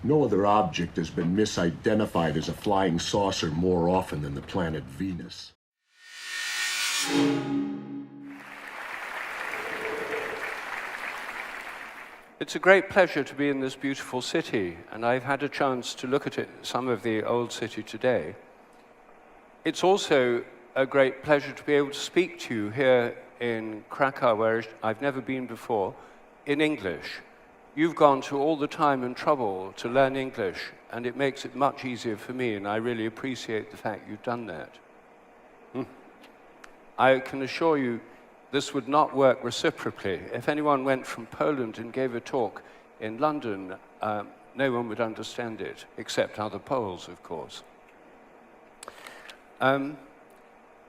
No other object has been misidentified as a flying saucer more often than the planet Venus. It's a great pleasure to be in this beautiful city, and I've had a chance to look at some of the old city today. It's also a great pleasure to be able to speak to you here in Krakow, where I've never been before, in English. You've gone to all the time and trouble to learn English, and it makes it much easier for me, and I really appreciate the fact you've done that. I can assure you this would not work reciprocally. If anyone went from Poland and gave a talk in London, no one would understand it, except other Poles, of course. The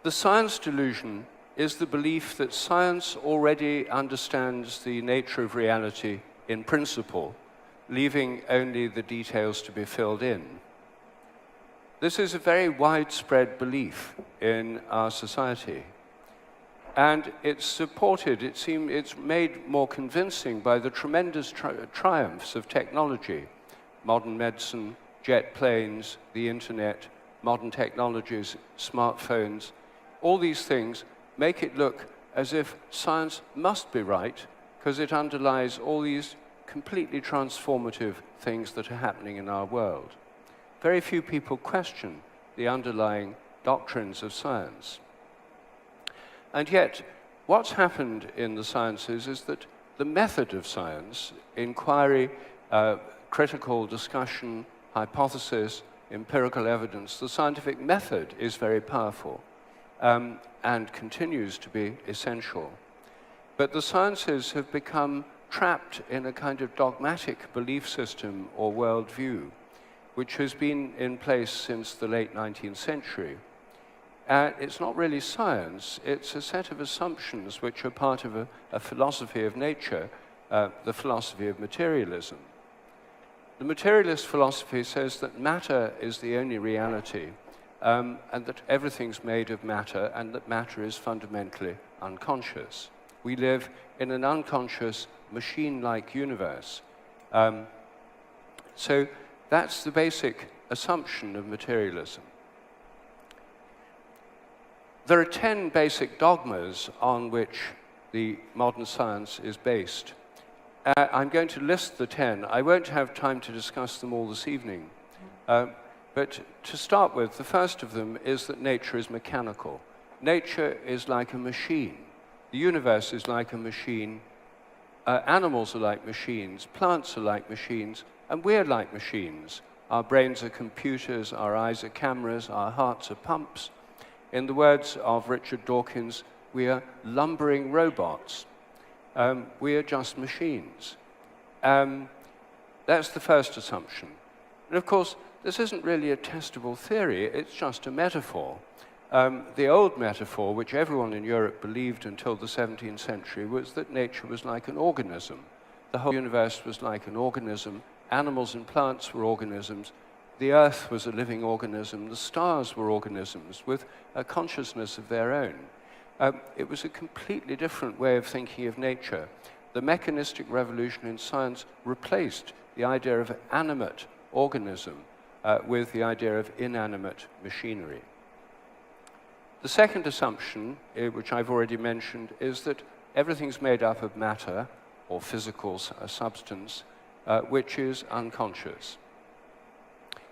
science delusion is the belief that science already understands the nature of reality in principle, leaving only the details to be filled in. This is a very widespread belief in our society. And it's supported, it's made more convincing by the tremendous triumphs of technology. Modern medicine, jet planes, the internet, modern technologies, smartphones. All these things make it look as if science must be right, because it underlies all these completely transformative things that are happening in our world. Very few people question the underlying doctrines of science. And yet, what's happened in the sciences is that the method of science, inquiry, critical discussion, hypothesis, empirical evidence, the scientific method is very powerful and continues to be essential. But the sciences have become trapped in a kind of dogmatic belief system or worldview, which has been in place since the late 19th century. It's not really science, it's a set of assumptions which are part of a philosophy of nature, the philosophy of materialism. The materialist philosophy says that matter is the only reality, and that everything's made of matter, and that matter is fundamentally unconscious. We live in an unconscious, machine-like universe. So that's the basic assumption of materialism. There are 10 basic dogmas on which the modern science is based. I'm going to list the 10. I won't have time to discuss them all this evening. But to start with, the first of them is that nature is mechanical. Nature is like a machine. The universe is like a machine. Animals are like machines. Plants are like machines. And we're like machines. Our brains are computers. Our eyes are cameras. Our hearts are pumps. In the words of Richard Dawkins, we are lumbering robots. We are just machines. That's the first assumption. And of course, this isn't really a testable theory, it's just a metaphor. The old metaphor, which everyone in Europe believed until the 17th century, was that nature was like an organism. The whole universe was like an organism. Animals and plants were organisms. The earth was a living organism. The stars were organisms with a consciousness of their own. It was a completely different way of thinking of nature. The mechanistic revolution in science replaced the idea of animate organism with the idea of inanimate machinery. The second assumption, which I've already mentioned, is that everything's made up of matter, or physical substance, which is unconscious.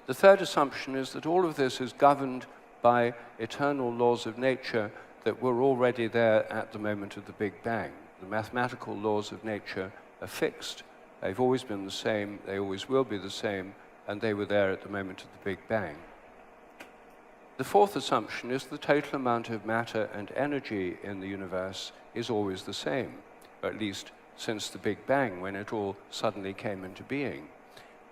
The third assumption is that all of this is governed by eternal laws of nature that were already there at the moment of the Big Bang. The mathematical laws of nature are fixed. They've always been the same, they always will be the same, and they were there at the moment of the Big Bang. The fourth assumption is the total amount of matter and energy in the universe is always the same, or at least since the Big Bang, when it all suddenly came into being.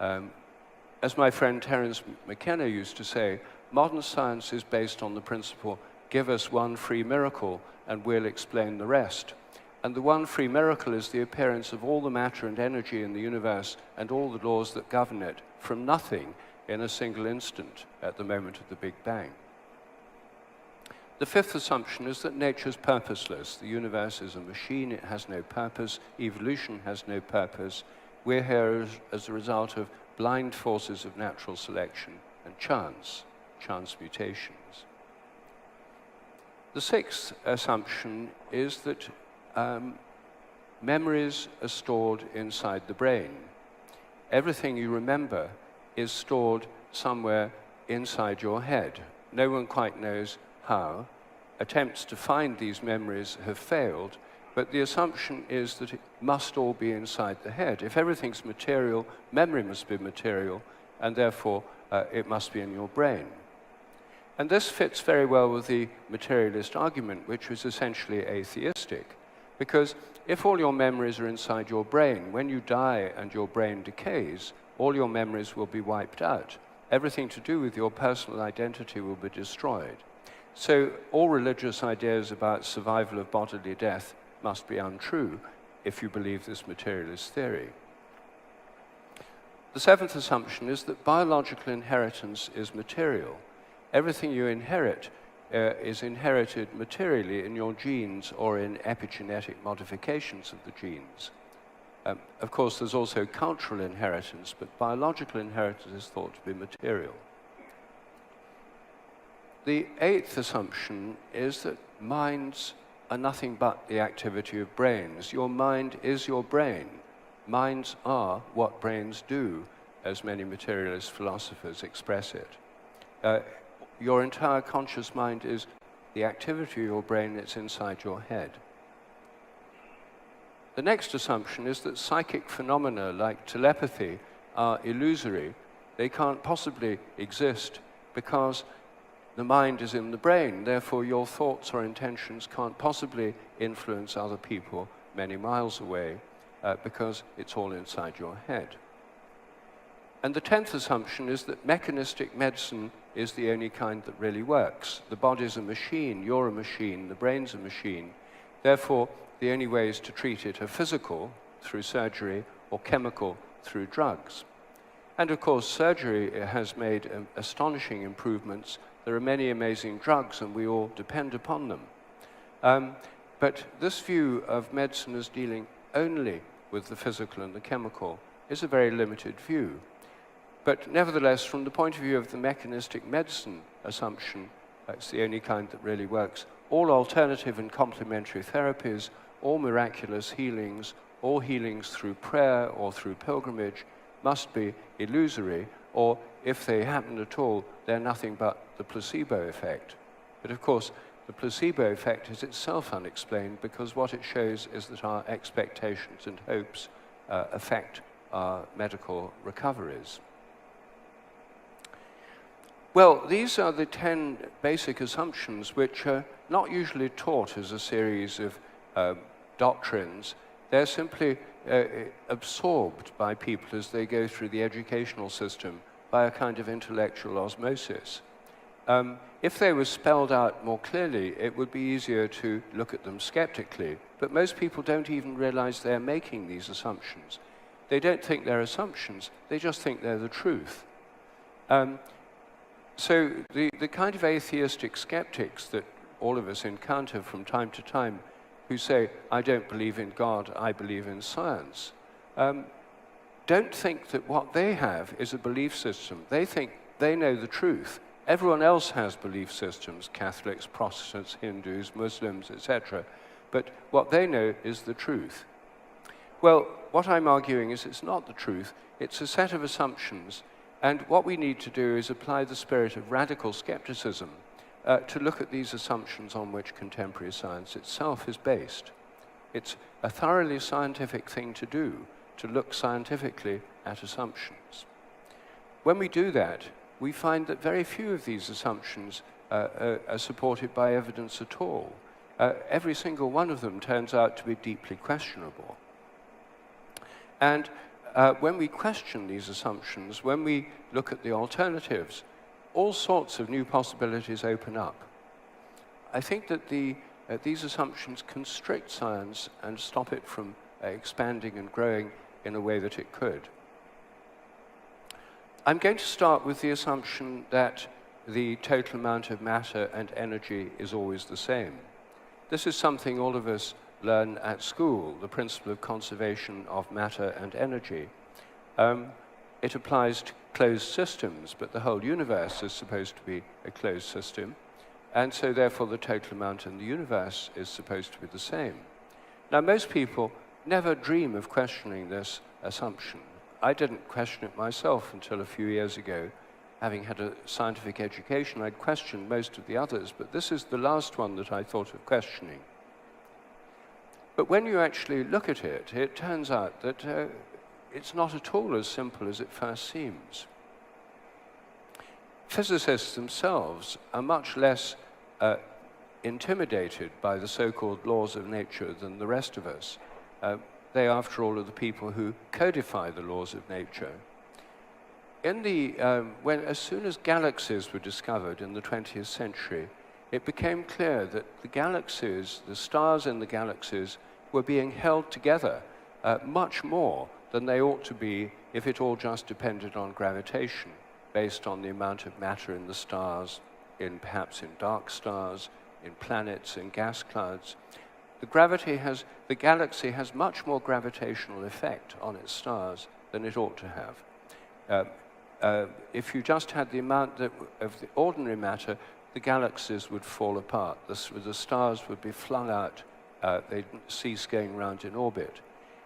As my friend Terence McKenna used to say, modern science is based on the principle, give us one free miracle and we'll explain the rest. And the one free miracle is the appearance of all the matter and energy in the universe and all the laws that govern it from nothing in a single instant at the moment of the Big Bang. The fifth assumption is that nature is purposeless. The universe is a machine, it has no purpose. Evolution has no purpose. We're here as a result of blind forces of natural selection, and chance mutations. The sixth assumption is that memories are stored inside the brain. Everything you remember is stored somewhere inside your head. No one quite knows how. Attempts to find these memories have failed, but the assumption is that it must all be inside the head. If everything's material, memory must be material, and therefore it must be in your brain. And this fits very well with the materialist argument, which was essentially atheistic. Because if all your memories are inside your brain, when you die and your brain decays, all your memories will be wiped out. Everything to do with your personal identity will be destroyed. So all religious ideas about survival of bodily death must be untrue if you believe this materialist theory. The seventh assumption is that biological inheritance is material. Everything you inherit is inherited materially in your genes or in epigenetic modifications of the genes. Of course, there's also cultural inheritance, but biological inheritance is thought to be material. The eighth assumption is that minds are nothing but the activity of brains. Your mind is your brain. Minds are what brains do, as many materialist philosophers express it. Your entire conscious mind is the activity of your brain that's inside your head. The next assumption is that psychic phenomena like telepathy are illusory. They can't possibly exist because the mind is in the brain. Therefore, your thoughts or intentions can't possibly influence other people many miles away because it's all inside your head. And the 10th assumption is that mechanistic medicine is the only kind that really works. The body's a machine, you're a machine, the brain's a machine. Therefore, the only ways to treat it are physical, through surgery, or chemical, through drugs. And of course, surgery has made astonishing improvements. There are many amazing drugs, and we all depend upon them. But this view of medicine as dealing only with the physical and the chemical is a very limited view. But nevertheless, from the point of view of the mechanistic medicine assumption, it's the only kind that really works. All alternative and complementary therapies, all miraculous healings, all healings through prayer or through pilgrimage must be illusory, or if they happen at all, they're nothing but the placebo effect. But of course, the placebo effect is itself unexplained because what it shows is that our expectations and hopes affect our medical recoveries. Well, these are the 10 basic assumptions which are not usually taught as a series of doctrines. They're simply absorbed by people as they go through the educational system by a kind of intellectual osmosis. If they were spelled out more clearly, it would be easier to look at them skeptically. But most people don't even realize they're making these assumptions. They don't think they're assumptions, they just think they're the truth. So the kind of atheistic skeptics that all of us encounter from time to time who say, I don't believe in God, I believe in science, don't think that what they have is a belief system. They think they know the truth. Everyone else has belief systems, Catholics, Protestants, Hindus, Muslims, etc. But what they know is the truth. Well, what I'm arguing is it's not the truth. It's a set of assumptions. And what we need to do is apply the spirit of radical skepticism to look at these assumptions on which contemporary science itself is based. It's a thoroughly scientific thing to do, to look scientifically at assumptions. When we do that, we find that very few of these assumptions are supported by evidence at all. Every single one of them turns out to be deeply questionable. And when we question these assumptions, when we look at the alternatives, all sorts of new possibilities open up. I think that these assumptions constrict science and stop it from expanding and growing in a way that it could. I'm going to start with the assumption that the total amount of matter and energy is always the same. This is something all of us learn at school, the principle of conservation of matter and energy. it applies to closed systems, but the whole universe is supposed to be a closed system, and so therefore the total amount in the universe is supposed to be the same. Now, most people never dream of questioning this assumption. I didn't question it myself until a few years ago. Having had a scientific education, I'd questioned most of the others, but this is the last one that I thought of questioning. But when you actually look at it, it turns out that it's not at all as simple as it first seems. Physicists themselves are much less intimidated by the so-called laws of nature than the rest of us. They, after all, are the people who codify the laws of nature. As soon as galaxies were discovered in the 20th century, it became clear that the galaxies, the stars in the galaxies, were being held together much more than they ought to be if it all just depended on gravitation, based on the amount of matter in the stars, perhaps in dark stars, in planets, in gas clouds. The galaxy has much more gravitational effect on its stars than it ought to have. If you just had the amount of the ordinary matter, the galaxies would fall apart. The stars would be flung out. They'd cease going around in orbit.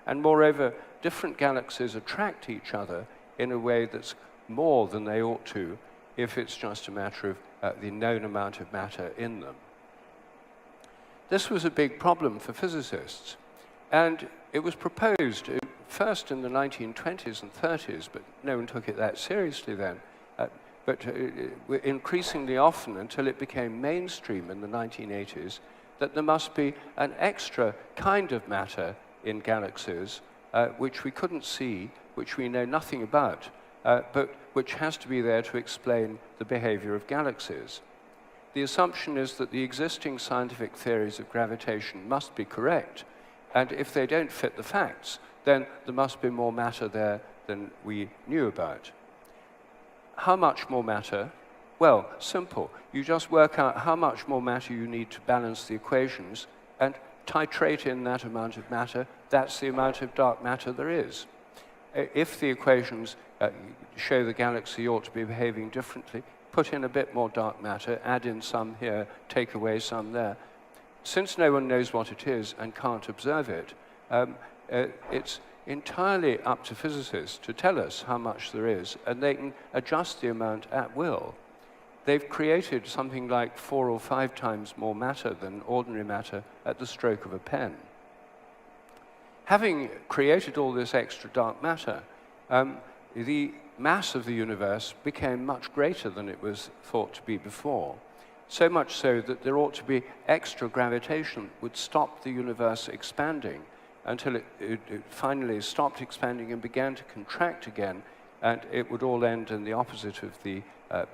And moreover, different galaxies attract each other in a way that's more than they ought to if it's just a matter of the known amount of matter in them. This was a big problem for physicists, and it was proposed first in the 1920s and 30s, but no one took it that seriously then, but increasingly often until it became mainstream in the 1980s, that there must be an extra kind of matter in galaxies which we couldn't see, which we know nothing about, but which has to be there to explain the behavior of galaxies. The assumption is that the existing scientific theories of gravitation must be correct, and if they don't fit the facts, then there must be more matter there than we knew about. How much more matter? Well, simple. You just work out how much more matter you need to balance the equations and titrate in that amount of matter. That's the amount of dark matter there is. If the equations show the galaxy ought to be behaving differently, put in a bit more dark matter, add in some here, take away some there. Since no one knows what it is and can't observe it, it's entirely up to physicists to tell us how much there is, and they can adjust the amount at will. They've created something like 4 or 5 times more matter than ordinary matter at the stroke of a pen. Having created all this extra dark matter, the mass of the universe became much greater than it was thought to be before. So much so that there ought to be extra gravitation would stop the universe expanding until it finally stopped expanding and began to contract again, and it would all end in the opposite of the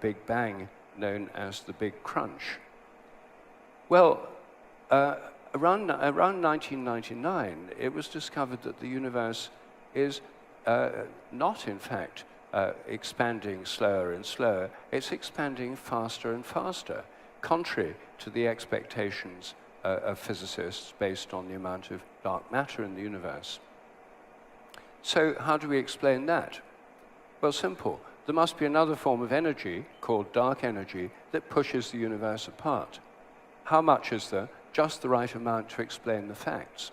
Big Bang, known as the Big Crunch. Well, around 1999, it was discovered that the universe is not, in fact, expanding slower and slower. It's expanding faster and faster, contrary to the expectations of physicists based on the amount of dark matter in the universe. So how do we explain that? Well, simple. There must be another form of energy, called dark energy, that pushes the universe apart. How much is there? Just the right amount to explain the facts.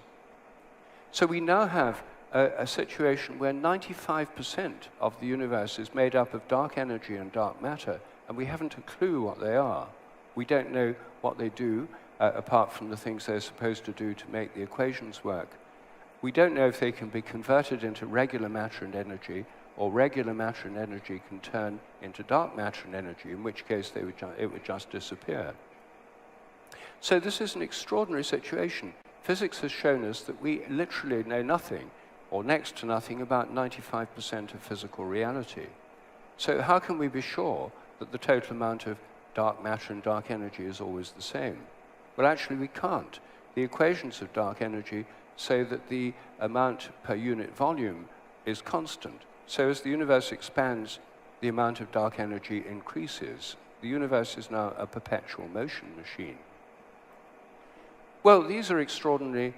So we now have a situation where 95% of the universe is made up of dark energy and dark matter, and we haven't a clue what they are. We don't know what they do, apart from the things they're supposed to do to make the equations work. We don't know if they can be converted into regular matter and energy, or regular matter and energy can turn into dark matter and energy, in which case it would just disappear. So this is an extraordinary situation. Physics has shown us that we literally know nothing, or next to nothing, about 95% of physical reality. So how can we be sure that the total amount of dark matter and dark energy is always the same? Well, actually, we can't. The equations of dark energy say that the amount per unit volume is constant. So as the universe expands, the amount of dark energy increases. The universe is now a perpetual motion machine. Well, these are extraordinary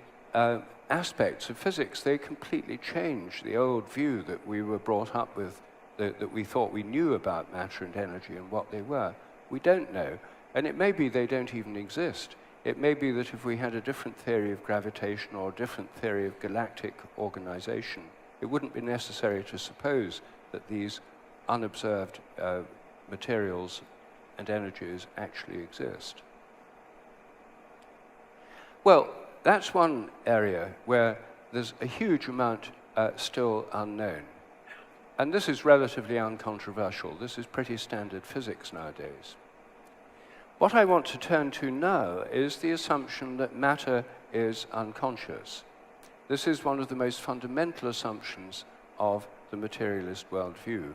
aspects of physics. They completely change the old view that we were brought up with that we thought we knew about matter and energy and what they were. We don't know. And it may be they don't even exist. It may be that if we had a different theory of gravitation or a different theory of galactic organization, it wouldn't be necessary to suppose that these unobserved materials and energies actually exist. Well, that's one area where there's a huge amount still unknown. And this is relatively uncontroversial. This is pretty standard physics nowadays. What I want to turn to now is the assumption that matter is unconscious. This is one of the most fundamental assumptions of the materialist worldview.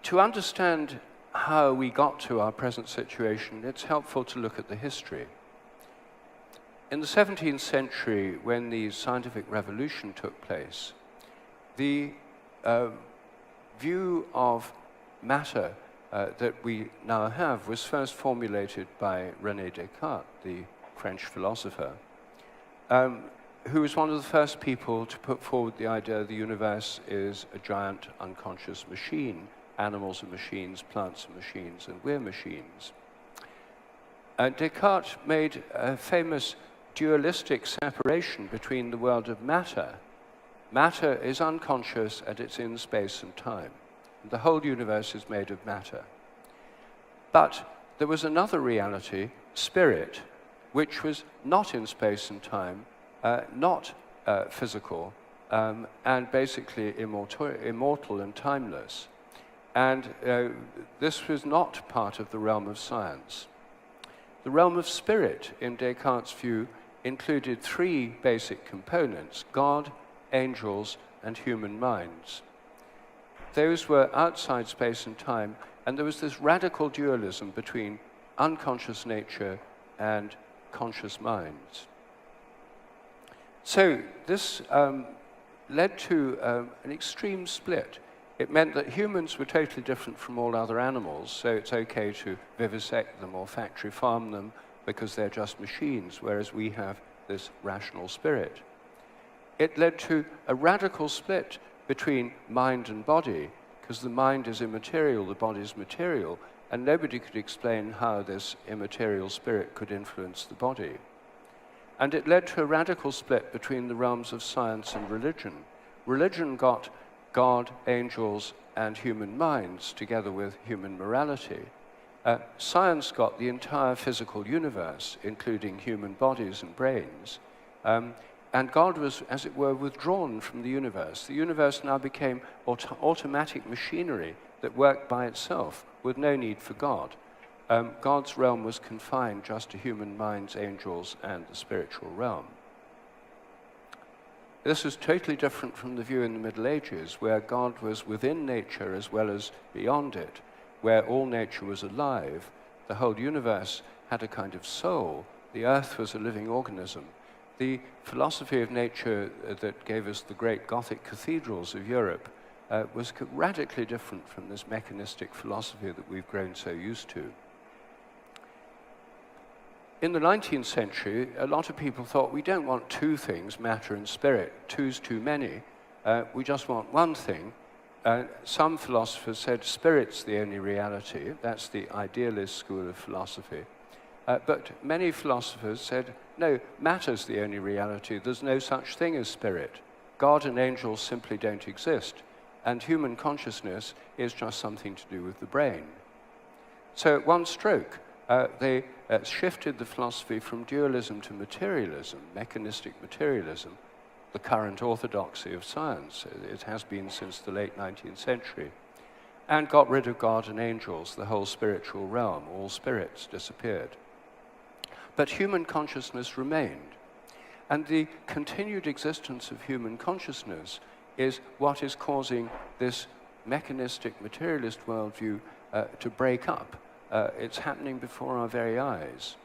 To understand how we got to our present situation, it's helpful to look at the history. In the 17th century, when the scientific revolution took place, the view of matter that we now have was first formulated by René Descartes, the French philosopher, who was one of the first people to put forward the idea the universe is a giant unconscious machine. Animals are machines, plants are machines, and we're machines. Descartes made a famous dualistic separation between the world of matter. Matter is unconscious and it's in space and time. The whole universe is made of matter. But there was another reality, spirit, which was not in space and time, not physical, and basically immortal and timeless. And this was not part of the realm of science. The realm of spirit, in Descartes' view, included three basic components: God, angels, and human minds. Those were outside space and time, and there was this radical dualism between unconscious nature and conscious minds. So this led to an extreme split. It meant that humans were totally different from all other animals, so it's okay to vivisect them or factory farm them because they're just machines, whereas we have this rational spirit. It led to a radical split between mind and body, because the mind is immaterial, the body is material, and nobody could explain how this immaterial spirit could influence the body. And it led to a radical split between the realms of science and religion. Religion got God, angels, and human minds together with human morality. Science got the entire physical universe, including human bodies and brains. And God was, as it were, withdrawn from the universe. The universe now became automatic machinery that worked by itself with no need for God. God's realm was confined just to human minds, angels, and the spiritual realm. This was totally different from the view in the Middle Ages, where God was within nature as well as beyond it, where all nature was alive. The whole universe had a kind of soul. The earth was a living organism. The philosophy of nature that gave us the great Gothic cathedrals of Europe was radically different from this mechanistic philosophy that we've grown so used to. In the 19th century, a lot of people thought we don't want two things, matter and spirit. Two's too many. We just want one thing. Some philosophers said spirit's the only reality. That's the idealist school of philosophy. But many philosophers said, no, matter's the only reality. There's no such thing as spirit. God and angels simply don't exist. And human consciousness is just something to do with the brain. So at one stroke, they shifted the philosophy from dualism to materialism, mechanistic materialism, the current orthodoxy of science. It has been since the late 19th century. And got rid of God and angels, the whole spiritual realm. All spirits disappeared. But human consciousness remained. And the continued existence of human consciousness is what is causing this mechanistic materialist worldview to break up. It's happening before our very eyes.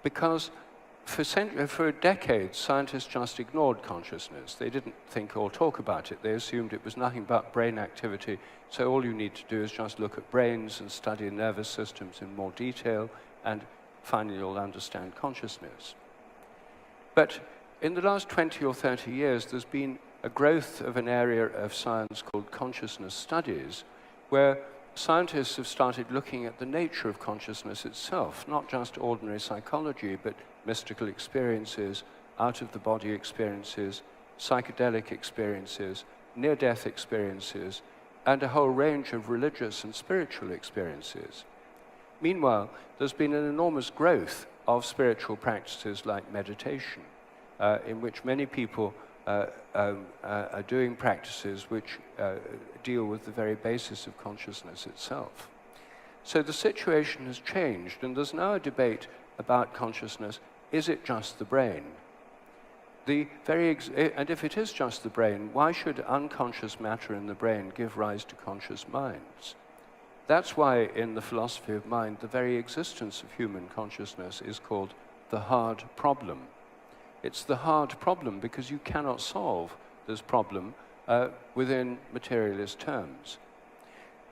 Because for decades, scientists just ignored consciousness. They didn't think or talk about it. They assumed it was nothing but brain activity. So all you need to do is just look at brains and study nervous systems in more detail, and finally you'll understand consciousness. But in the last 20 or 30 years, there's been a growth of an area of science called consciousness studies, where scientists have started looking at the nature of consciousness itself, not just ordinary psychology, but mystical experiences, out-of-the-body experiences, psychedelic experiences, near-death experiences, and a whole range of religious and spiritual experiences. Meanwhile, there's been an enormous growth of spiritual practices like meditation, in which many people are doing practices which deal with the very basis of consciousness itself. So the situation has changed, and there's now a debate about consciousness. Is it just the brain? And if it is just the brain, why should unconscious matter in the brain give rise to conscious minds? That's why in the philosophy of mind, the very existence of human consciousness is called the hard problem. It's the hard problem because you cannot solve this problem within materialist terms.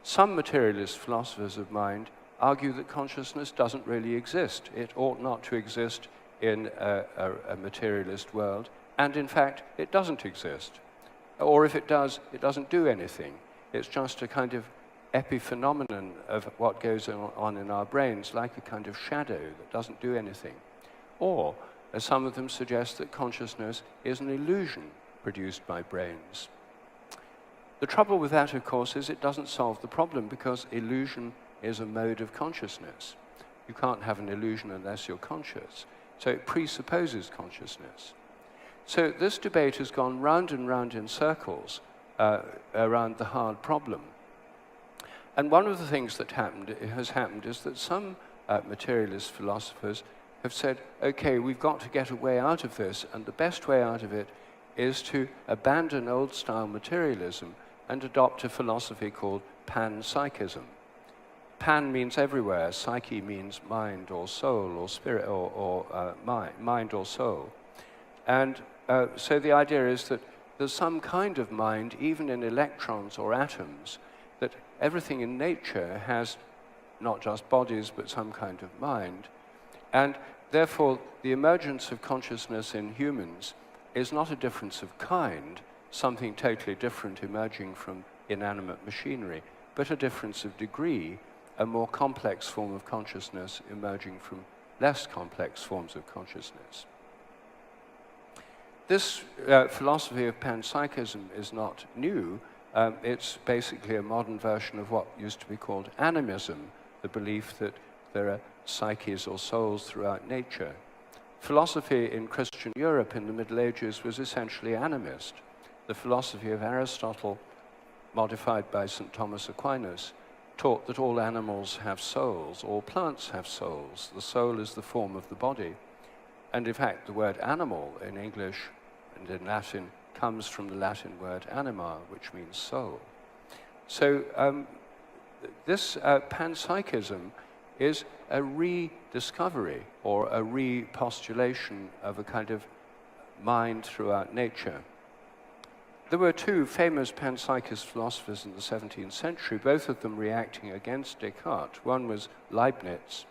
Some materialist philosophers of mind argue that consciousness doesn't really exist. It ought not to exist in a materialist world, and in fact, it doesn't exist. Or if it does, it doesn't do anything. It's just a kind of epiphenomenon of what goes on in our brains, like a kind of shadow that doesn't do anything. Or, as some of them suggest, that consciousness is an illusion produced by brains. The trouble with that, of course, is it doesn't solve the problem, because illusion is a mode of consciousness. You can't have an illusion unless you're conscious. So it presupposes consciousness. So this debate has gone round and round in circles around the hard problem. And one of the things that has happened is that some materialist philosophers have said, okay, we've got to get a way out of this, and the best way out of it is to abandon old-style materialism and adopt a philosophy called panpsychism. Pan means everywhere, psyche means mind or soul or spirit or mind or soul. And so the idea is that there's some kind of mind, even in electrons or atoms, that everything in nature has not just bodies, but some kind of mind. And therefore, the emergence of consciousness in humans is not a difference of kind, something totally different emerging from inanimate machinery, but a difference of degree, a more complex form of consciousness emerging from less complex forms of consciousness. This philosophy of panpsychism is not new. It's basically a modern version of what used to be called animism, the belief that there are psyches or souls throughout nature. Philosophy in Christian Europe in the Middle Ages was essentially animist. The philosophy of Aristotle, modified by St. Thomas Aquinas, taught that all animals have souls, all plants have souls. The soul is the form of the body. And in fact, the word animal in English and in Latin comes from the Latin word anima, which means soul. So this panpsychism is a rediscovery or a repostulation of a kind of mind throughout nature. There were two famous panpsychist philosophers in the 17th century, both of them reacting against Descartes. One was Leibniz,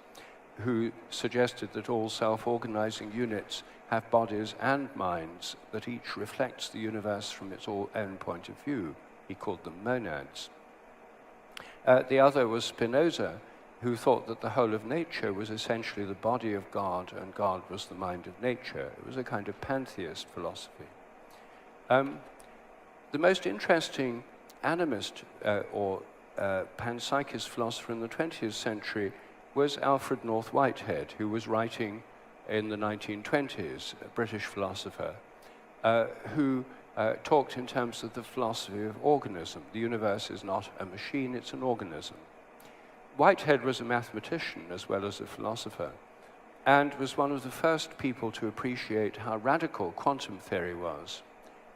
who suggested that all self-organizing units have bodies and minds, that each reflects the universe from its own point of view. He called them monads. The other was Spinoza, who thought that the whole of nature was essentially the body of God, and God was the mind of nature. It was a kind of pantheist philosophy. The most interesting animist or panpsychist philosopher in the 20th century was Alfred North Whitehead, who was writing in the 1920s, a British philosopher, who talked in terms of the philosophy of organism. The universe is not a machine, it's an organism. Whitehead was a mathematician as well as a philosopher, and was one of the first people to appreciate how radical quantum theory was.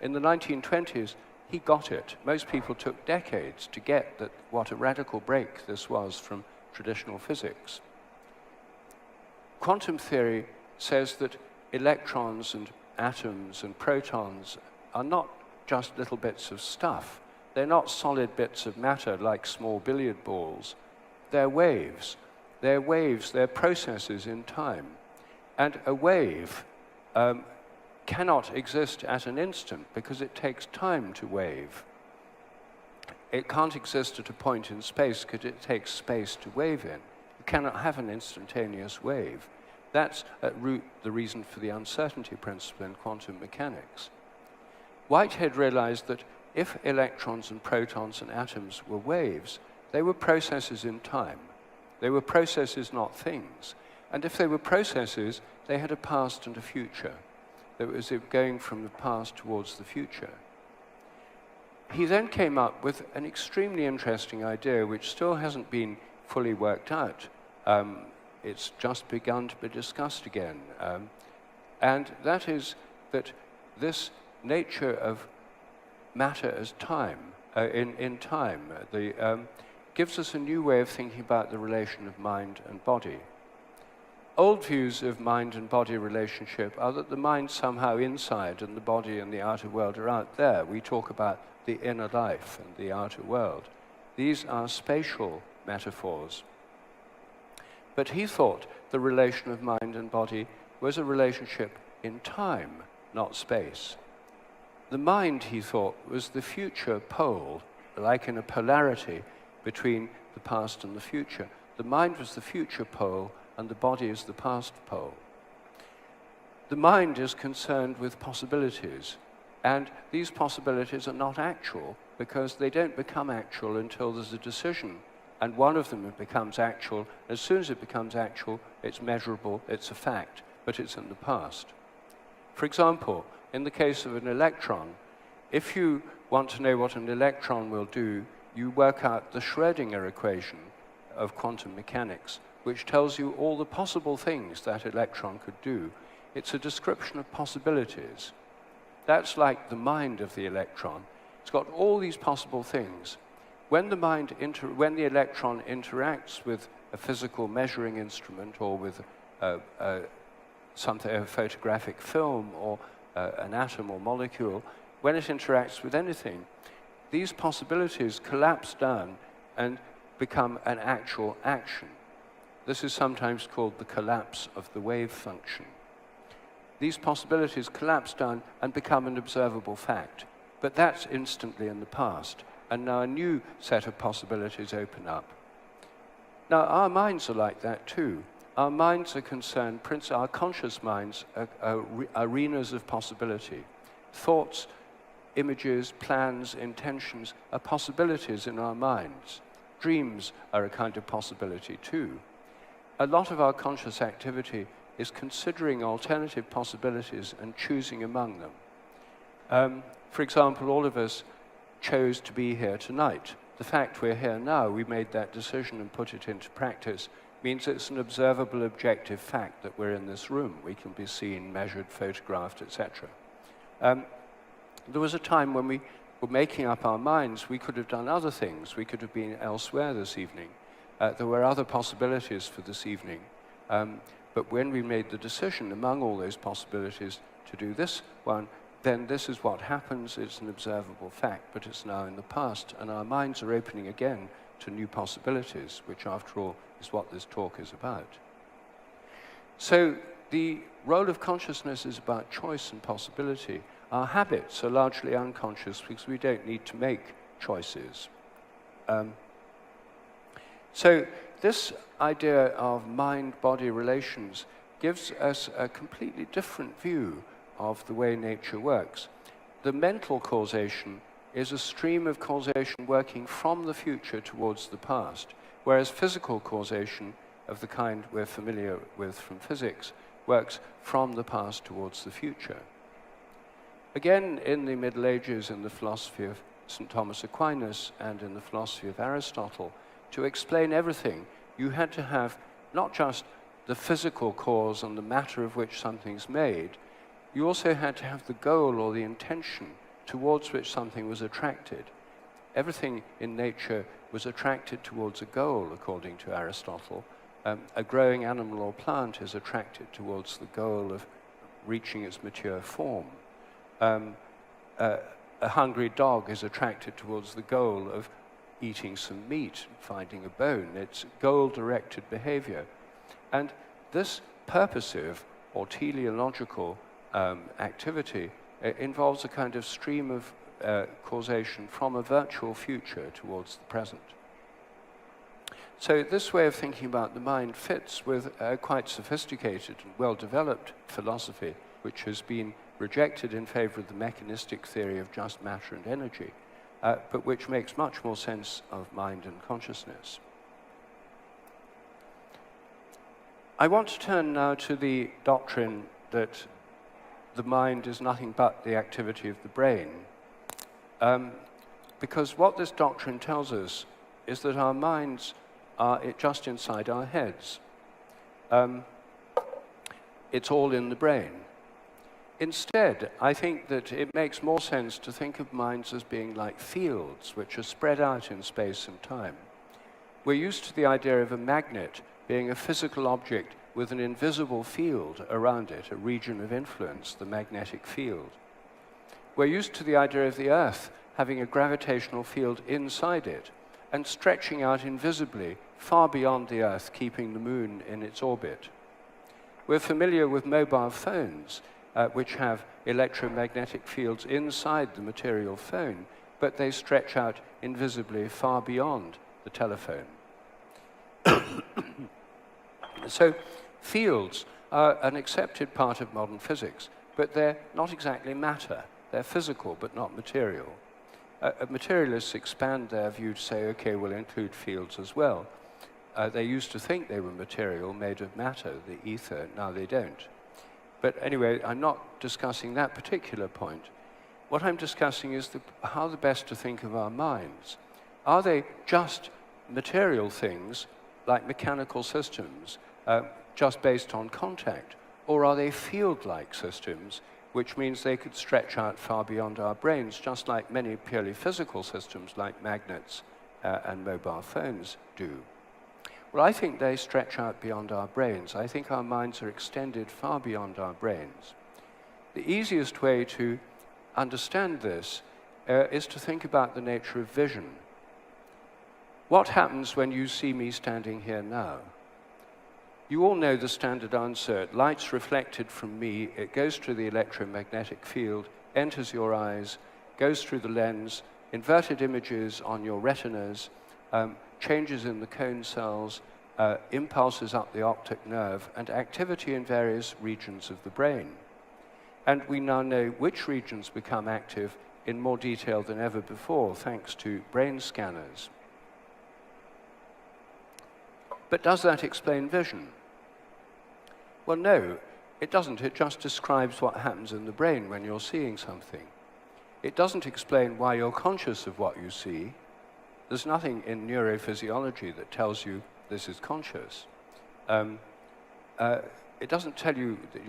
In the 1920s, he got it. Most people took decades to get that what a radical break this was from traditional physics. Quantum theory says that electrons and atoms and protons are not just little bits of stuff. They're not solid bits of matter like small billiard balls. They're waves. They're processes in time. And a wave cannot exist at an instant because it takes time to wave. It can't exist at a point in space because it takes space to wave in. You cannot have an instantaneous wave. That's at root the reason for the uncertainty principle in quantum mechanics. Whitehead realized that if electrons and protons and atoms were waves, they were processes in time. They were processes, not things. And if they were processes, they had a past and a future. That was going from the past towards the future. He then came up with an extremely interesting idea which still hasn't been fully worked out. It's just begun to be discussed again. And that is that this nature of matter as time, in time, gives us a new way of thinking about the relation of mind and body. Old views of mind and body relationship are that the mind's somehow inside and the body and the outer world are out there. We talk about the inner life and the outer world. These are spatial metaphors. But he thought the relation of mind and body was a relationship in time, not space. The mind, he thought, was the future pole, like in a polarity between the past and the future. The mind was the future pole, and the body is the past pole. The mind is concerned with possibilities, and these possibilities are not actual because they don't become actual until there's a decision, and one of them becomes actual. As soon as it becomes actual, it's measurable, it's a fact, but it's in the past. For example, in the case of an electron, if you want to know what an electron will do, you work out the Schrödinger equation of quantum mechanics, which tells you all the possible things that electron could do. It's a description of possibilities. That's like the mind of the electron. It's got all these possible things. When the electron interacts with a physical measuring instrument or with a photographic film or an atom or molecule, when it interacts with anything, these possibilities collapse down and become an actual action. This is sometimes called the collapse of the wave function. These possibilities collapse down and become an observable fact. But that's instantly in the past. And now a new set of possibilities open up. Now, our minds are like that too. Our minds are concerned, our conscious minds are arenas of possibility. Thoughts, images, plans, intentions are possibilities in our minds. Dreams are a kind of possibility too. A lot of our conscious activity is considering alternative possibilities and choosing among them. For example, all of us chose to be here tonight. The fact we're here now, we made that decision and put it into practice, means it's an observable, objective fact that we're in this room. We can be seen, measured, photographed, etc. There was a time when we were making up our minds. We could have done other things. We could have been elsewhere this evening. There were other possibilities for this evening. But when we made the decision among all those possibilities to do this one, then this is what happens. It's an observable fact, but it's now in the past, and our minds are opening again to new possibilities, which after all is what this talk is about. So the role of consciousness is about choice and possibility. Our habits are largely unconscious because we don't need to make choices. So this idea of mind-body relations gives us a completely different view of the way nature works. The mental causation is a stream of causation working from the future towards the past, whereas physical causation of the kind we're familiar with from physics works from the past towards the future. Again, in the Middle Ages, in the philosophy of St. Thomas Aquinas and in the philosophy of Aristotle, to explain everything, you had to have not just the physical cause and the matter of which something's made, you also had to have the goal or the intention towards which something was attracted. Everything in nature was attracted towards a goal, according to Aristotle. A growing animal or plant is attracted towards the goal of reaching its mature form. A hungry dog is attracted towards the goal of eating some meat, finding a bone. It's goal-directed behavior. And this purposive or teleological activity involves a kind of stream of causation from a virtual future towards the present. So this way of thinking about the mind fits with a quite sophisticated and well-developed philosophy, which has been rejected in favor of the mechanistic theory of just matter and energy, but which makes much more sense of mind and consciousness. I want to turn now to the doctrine that the mind is nothing but the activity of the brain, because what this doctrine tells us is that our minds are just inside our heads. It's all in the brain. Instead, I think that it makes more sense to think of minds as being like fields, which are spread out in space and time. We're used to the idea of a magnet being a physical object with an invisible field around it, a region of influence, the magnetic field. We're used to the idea of the Earth having a gravitational field inside it and stretching out invisibly far beyond the Earth, keeping the Moon in its orbit. We're familiar with mobile phones, which have electromagnetic fields inside the material phone, but they stretch out invisibly far beyond the telephone. So fields are an accepted part of modern physics, but they're not exactly matter. They're physical, but not material. Materialists expand their view to say, okay, we'll include fields as well. They used to think they were material, made of matter, the ether. Now they don't. But anyway, I'm not discussing that particular point. What I'm discussing is how the best to think of our minds. Are they just material things, like mechanical systems, just based on contact? Or are they field-like systems, which means they could stretch out far beyond our brains, just like many purely physical systems like magnets and mobile phones do? Well, I think they stretch out beyond our brains. I think our minds are extended far beyond our brains. The easiest way to understand this is to think about the nature of vision. What happens when you see me standing here now? You all know the standard answer. Light's reflected from me, it goes through the electromagnetic field, enters your eyes, goes through the lens, inverted images on your retinas, changes in the cone cells, impulses up the optic nerve, and activity in various regions of the brain. And we now know which regions become active in more detail than ever before, thanks to brain scanners. But does that explain vision? Well, no, it doesn't. It just describes what happens in the brain when you're seeing something. It doesn't explain why you're conscious of what you see. There's nothing in neurophysiology that tells you this is conscious. It doesn't tell you that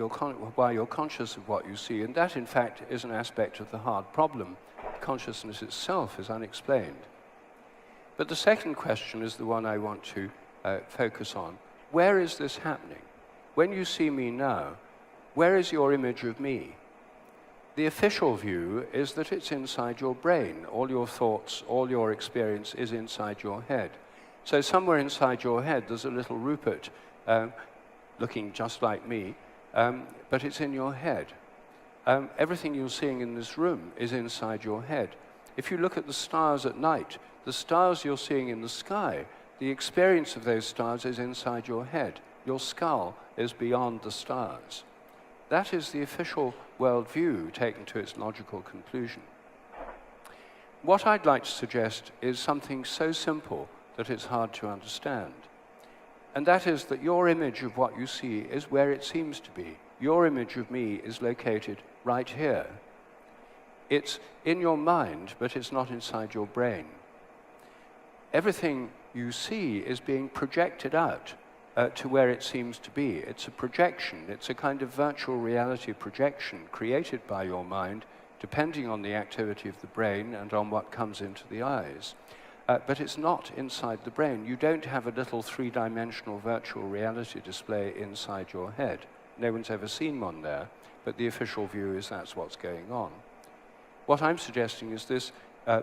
why you're conscious of what you see, and that, in fact, is an aspect of the hard problem. Consciousness itself is unexplained. But the second question is the one I want to focus on. Where is this happening? When you see me now, where is your image of me? The official view is that it's inside your brain. All your thoughts, all your experience is inside your head. So somewhere inside your head, there's a little Rupert looking just like me, but it's in your head. Everything you're seeing in this room is inside your head. If you look at the stars at night, the stars you're seeing in the sky, the experience of those stars is inside your head. Your skull is beyond the stars. That is the official worldview taken to its logical conclusion. What I'd like to suggest is something so simple that it's hard to understand. And that is that your image of what you see is where it seems to be. Your image of me is located right here. It's in your mind, but it's not inside your brain. Everything you see is being projected out to where it seems to be. It's a projection. It's a kind of virtual reality projection created by your mind, depending on the activity of the brain and on what comes into the eyes. But it's not inside the brain. You don't have a little three-dimensional virtual reality display inside your head. No one's ever seen one there, but the official view is that's what's going on. What I'm suggesting is this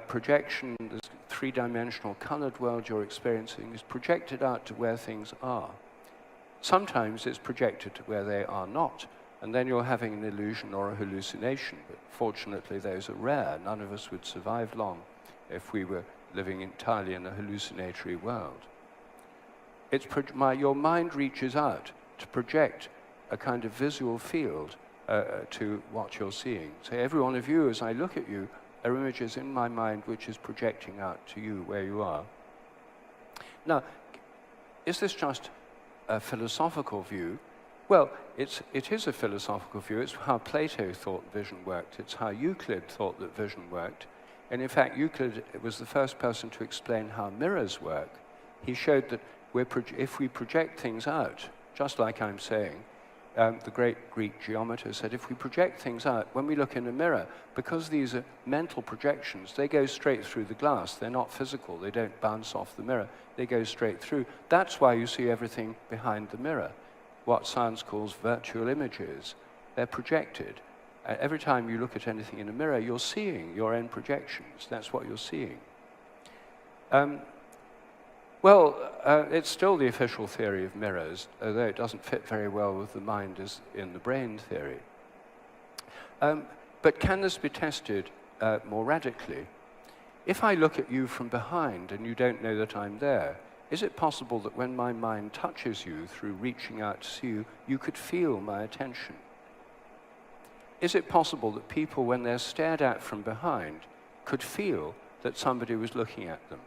projection, this three-dimensional colored world you're experiencing is projected out to where things are. Sometimes it's projected to where they are not, and then you're having an illusion or a hallucination. But fortunately, those are rare. None of us would survive long if we were living entirely in a hallucinatory world. Your mind reaches out to project a kind of visual field to what you're seeing. So every one of you, as I look at you, are images in my mind which is projecting out to you where you are. Now, is this just a philosophical view? Well, it is a philosophical view. It's how Plato thought vision worked. It's how Euclid thought that vision worked. And in fact, Euclid was the first person to explain how mirrors work. He showed that if we project things out, just like I'm saying, the great Greek geometer said, if we project things out, when we look in a mirror, because these are mental projections, they go straight through the glass. They're not physical. They don't bounce off the mirror. They go straight through. That's why you see everything behind the mirror, what science calls virtual images. They're projected. Every time you look at anything in a mirror, you're seeing your own projections. That's what you're seeing. It's still the official theory of mirrors, although it doesn't fit very well with the mind as in the brain theory. But can this be tested more radically? If I look at you from behind and you don't know that I'm there, is it possible that when my mind touches you through reaching out to see you, you could feel my attention? Is it possible that people, when they're stared at from behind, could feel that somebody was looking at them?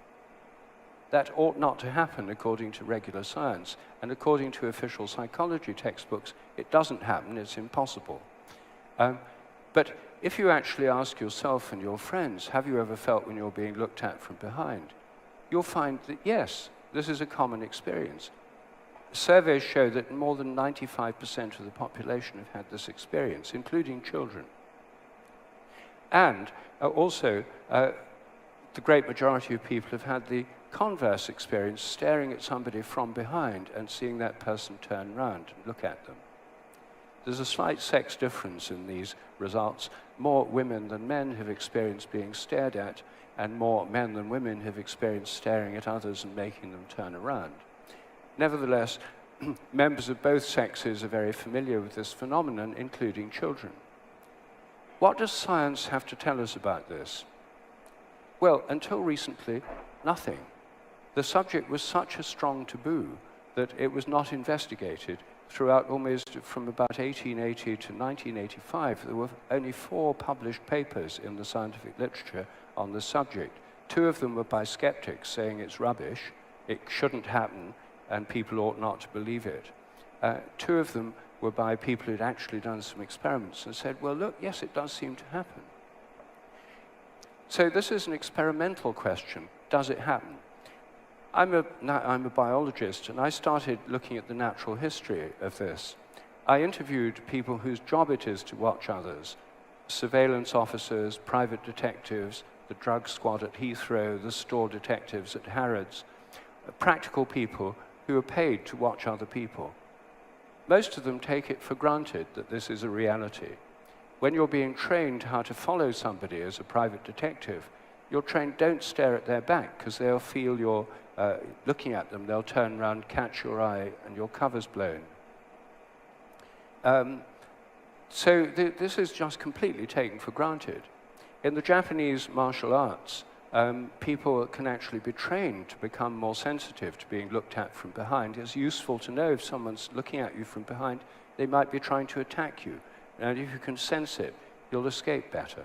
That ought not to happen according to regular science, and according to official psychology textbooks, it doesn't happen, it's impossible. But if you actually ask yourself and your friends, have you ever felt when you're being looked at from behind? You'll find that yes, this is a common experience. Surveys show that more than 95% of the population have had this experience, including children. And also, the great majority of people have had the converse experience, staring at somebody from behind and seeing that person turn around and look at them. There's a slight sex difference in these results. More women than men have experienced being stared at, and more men than women have experienced staring at others and making them turn around. Nevertheless, members of both sexes are very familiar with this phenomenon, including children. What does science have to tell us about this? Well, until recently, nothing. The subject was such a strong taboo that it was not investigated throughout almost from about 1880 to 1985. There were only 4 published papers in the scientific literature on the subject. 2 of them were by skeptics saying it's rubbish, it shouldn't happen, and people ought not to believe it. 2 of them were by people who'd actually done some experiments and said, well, look, yes, it does seem to happen. So this is an experimental question. Does it happen? I'm a biologist, and I started looking at the natural history of this. I interviewed people whose job it is to watch others, surveillance officers, private detectives, the drug squad at Heathrow, the store detectives at Harrods, practical people who are paid to watch other people. Most of them take it for granted that this is a reality. When you're being trained how to follow somebody as a private detective, you're trained don't stare at their back because they'll feel you're looking at them. They'll turn around, catch your eye, and your cover's blown. This is just completely taken for granted. In the Japanese martial arts, people can actually be trained to become more sensitive to being looked at from behind. It's useful to know if someone's looking at you from behind, they might be trying to attack you. And if you can sense it, you'll escape better.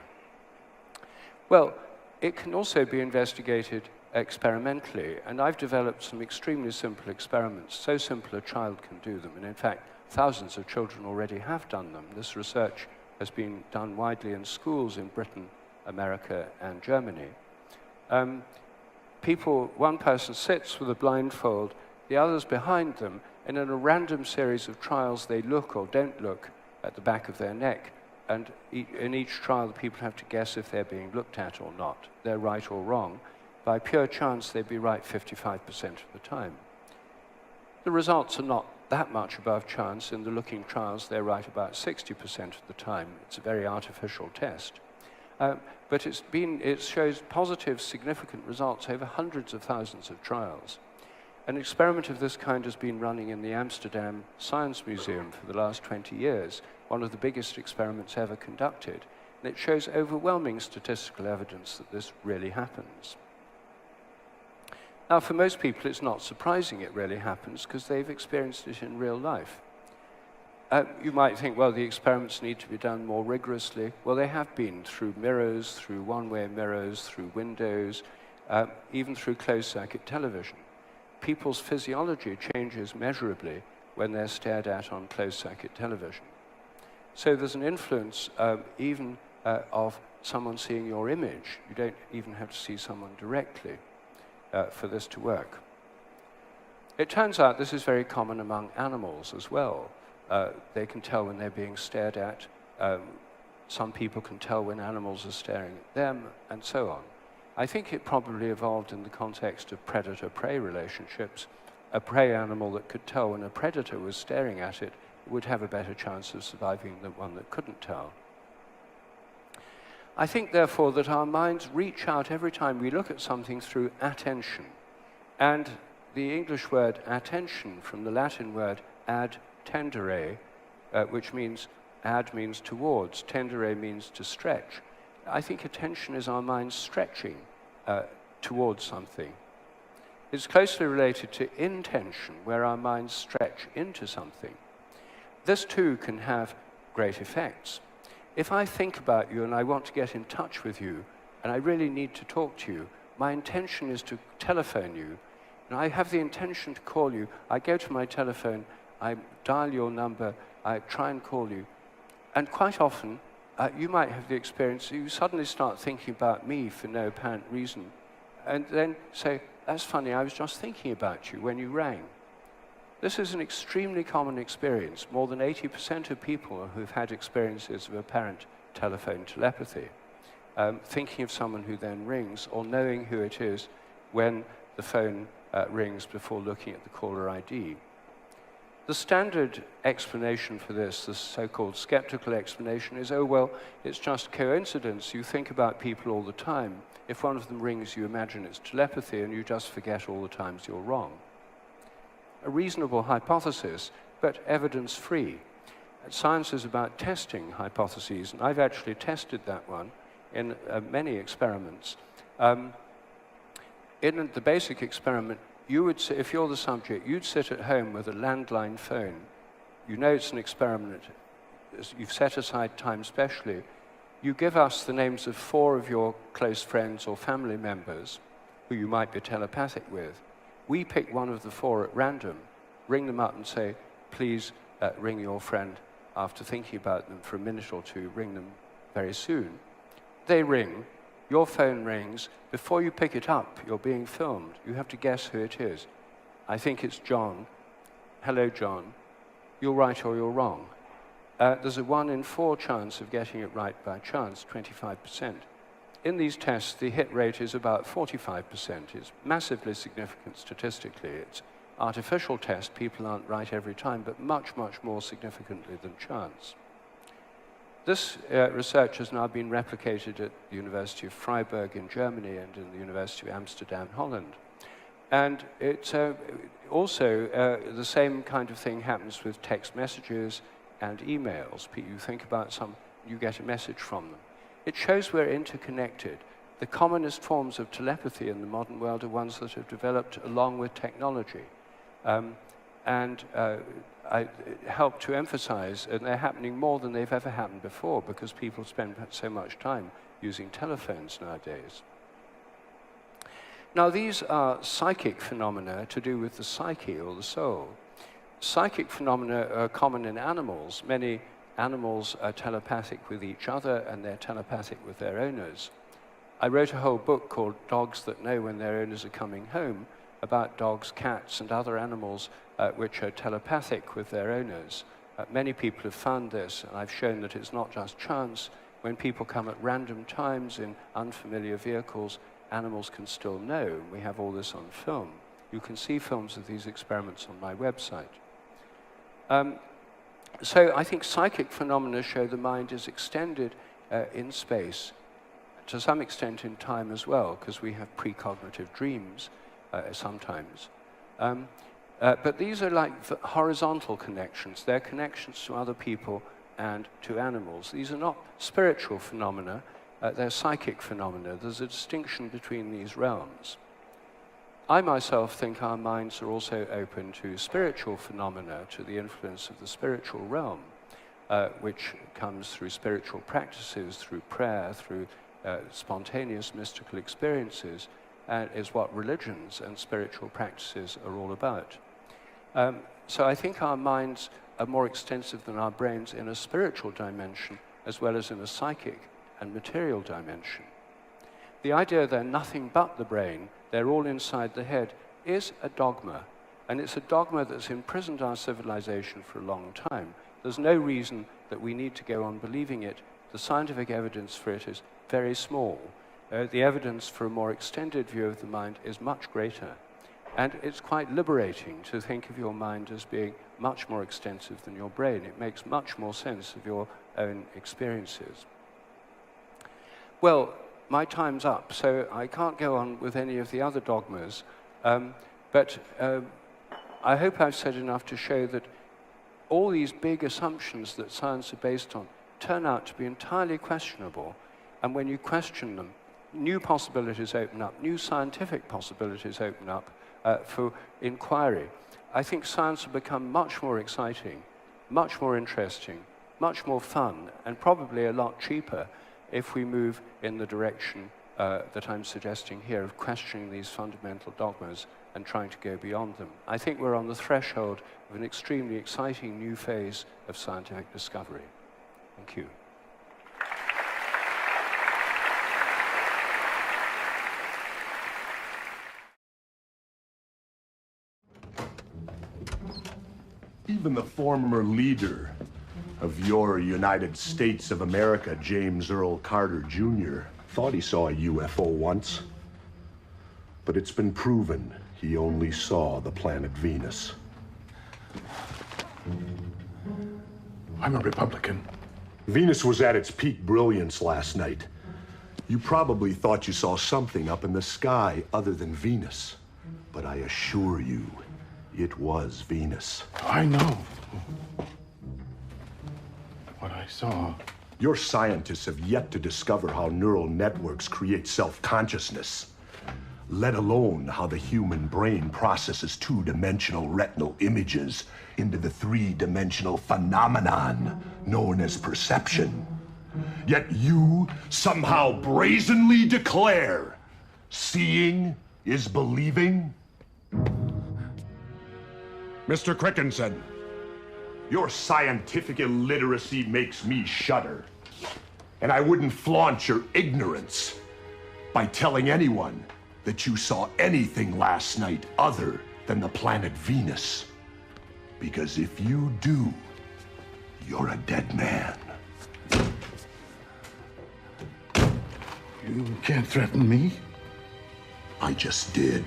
Well, it can also be investigated experimentally, and I've developed some extremely simple experiments, so simple a child can do them, and in fact, thousands of children already have done them. This research has been done widely in schools in Britain, America, and Germany. One person sits with a blindfold, the others behind them, and in a random series of trials, they look or don't look at the back of their neck. And in each trial, the people have to guess if they're being looked at or not. They're right or wrong. By pure chance, they'd be right 55% of the time. The results are not that much above chance. In the looking trials, they're right about 60% of the time. It's a very artificial test. But it shows positive, significant results over hundreds of thousands of trials. An experiment of this kind has been running in the Amsterdam Science Museum for the last 20 years, one of the biggest experiments ever conducted, and it shows overwhelming statistical evidence that this really happens. Now, for most people, it's not surprising it really happens because they've experienced it in real life. You might think, well, the experiments need to be done more rigorously. Well, they have been through mirrors, through one-way mirrors, through windows, even through closed-circuit television. People's physiology changes measurably when they're stared at on closed-circuit television. So there's an influence even of someone seeing your image. You don't even have to see someone directly for this to work. It turns out this is very common among animals as well. They can tell when they're being stared at. Some people can tell when animals are staring at them, and so on. I think it probably evolved in the context of predator-prey relationships. A prey animal that could tell when a predator was staring at it would have a better chance of surviving than one that couldn't tell. I think, therefore, that our minds reach out every time we look at something through attention. And the English word attention, from the Latin word ad tendere, which means ad means towards, tendere means to stretch. I think attention is our mind stretching towards something. It's closely related to intention, where our minds stretch into something. This too can have great effects. If I think about you and I want to get in touch with you, and I really need to talk to you, my intention is to telephone you, and I have the intention to call you. I go to my telephone, I dial your number, I try and call you, and quite often, you might have the experience, you suddenly start thinking about me for no apparent reason, and then say, that's funny, I was just thinking about you when you rang. This is an extremely common experience. More than 80% of people who've had experiences of apparent telephone telepathy, thinking of someone who then rings, or knowing who it is when the phone rings before looking at the caller ID. The standard explanation for this, the so-called skeptical explanation, is, oh, well, it's just coincidence. You think about people all the time. If one of them rings, you imagine it's telepathy, and you just forget all the times you're wrong. A reasonable hypothesis, but evidence-free. Science is about testing hypotheses, and I've actually tested that one in many experiments. In the basic experiment, you would, if you're the subject, you'd sit at home with a landline phone. You know it's an experiment. You've set aside time specially. You give us the names of 4 of your close friends or family members who you might be telepathic with. We pick one of the 4 at random, ring them up and say, please ring your friend after thinking about them for a minute or two, ring them very soon. They ring. Your phone rings. Before you pick it up, you're being filmed. You have to guess who it is. I think it's John. Hello, John. You're right or you're wrong. There's a 1 in 4 chance of getting it right by chance, 25%. In these tests, the hit rate is about 45%. It's massively significant statistically. It's artificial test. People aren't right every time, but much, much more significantly than chance. This research has now been replicated at the University of Freiburg in Germany and in the University of Amsterdam, Holland. And it's also the same kind of thing happens with text messages and emails. You think about some, you get a message from them. It shows we're interconnected. The commonest forms of telepathy in the modern world are ones that have developed along with technology. I help to emphasize, and they're happening more than they've ever happened before because people spend so much time using telephones nowadays. Now, these are psychic phenomena to do with the psyche or the soul. Psychic phenomena are common in animals. Many animals are telepathic with each other, and they're telepathic with their owners. I wrote a whole book called Dogs That Know When Their Owners Are Coming Home, about dogs, cats, and other animals which are telepathic with their owners. Many people have found this, and I've shown that it's not just chance. When people come at random times in unfamiliar vehicles, animals can still know. We have all this on film. You can see films of these experiments on my website. So I think psychic phenomena show the mind is extended in space, to some extent in time as well, because we have precognitive dreams sometimes. But these are like horizontal connections. They're connections to other people and to animals. These are not spiritual phenomena, they're psychic phenomena. There's a distinction between these realms. I myself think our minds are also open to spiritual phenomena, to the influence of the spiritual realm, which comes through spiritual practices, through prayer, through spontaneous mystical experiences, and is what religions and spiritual practices are all about. So I think our minds are more extensive than our brains in a spiritual dimension, as well as in a psychic and material dimension. The idea they're nothing but the brain, they're all inside the head, is a dogma. And it's a dogma that's imprisoned our civilization for a long time. There's no reason that we need to go on believing it. The scientific evidence for it is very small. The evidence for a more extended view of the mind is much greater. And it's quite liberating to think of your mind as being much more extensive than your brain. It makes much more sense of your own experiences. Well, my time's up, so I can't go on with any of the other dogmas, but I hope I've said enough to show that all these big assumptions that science are based on turn out to be entirely questionable, and when you question them, new possibilities open up, new scientific possibilities open up for inquiry. I think science will become much more exciting, much more interesting, much more fun, and probably a lot cheaper if we move in the direction that I'm suggesting here of questioning these fundamental dogmas and trying to go beyond them. I think we're on the threshold of an extremely exciting new phase of scientific discovery. Thank you. Even the former leader of your United States of America, James Earl Carter Jr., thought he saw a UFO once. But it's been proven he only saw the planet Venus. I'm a Republican. Venus was at its peak brilliance last night. You probably thought you saw something up in the sky other than Venus. But I assure you, it was Venus. I know what I saw. Your scientists have yet to discover how neural networks create self-consciousness, let alone how the human brain processes two-dimensional retinal images into the three-dimensional phenomenon known as perception. Yet you somehow brazenly declare seeing is believing? Mr. Crickenson, your scientific illiteracy makes me shudder. And I wouldn't flaunt your ignorance by telling anyone that you saw anything last night other than the planet Venus. Because if you do, you're a dead man. You can't threaten me. I just did.